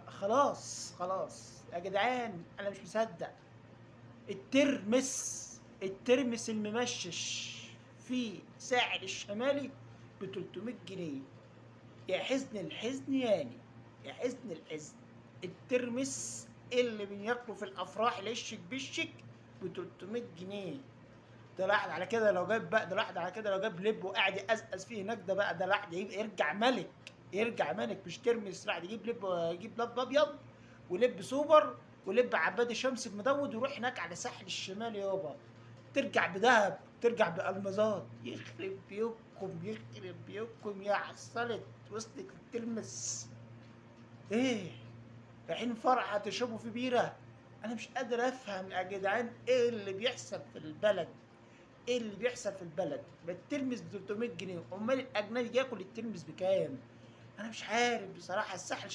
خلاص خلاص يا جدعان، انا مش مصدق. الترمس الممشش في ساحل الشمالي ب 300 جنيه. يا حزن الحزن ياني، يا حزن الحزن. الترمس اللي بناكله في الافراح العشك بشك ب 300 جنيه. ده الواحد على كده لو جاب بقى، ده الواحد على كده لو جاب لب وقاعد يقزقز فيه هناك، ده بقى ده الواحد يرجع ملك. يرجع ملك مش ترمس. الواحد يجيب لب ابيض ولب سوبر ولب عبادي شمس مدود، ويروح هناك على الساحل الشمالي يابا. ترجع بذهب، ترجع بألمظات. يخرب بيوتكم، يخرب بيوتكم يا حصلت وصلت الترمس. ايه؟ رايحين فرحة تشربوا في بيرة؟ انا مش قادر افهم يا جدعان ايه اللي بيحصل في البلد. ايه اللي بيحصل في البلد؟ الترمس ب 300 جنيه، امال الاجنبي ياكل الترمس بكام؟ انا مش عارف بصراحة. الساحل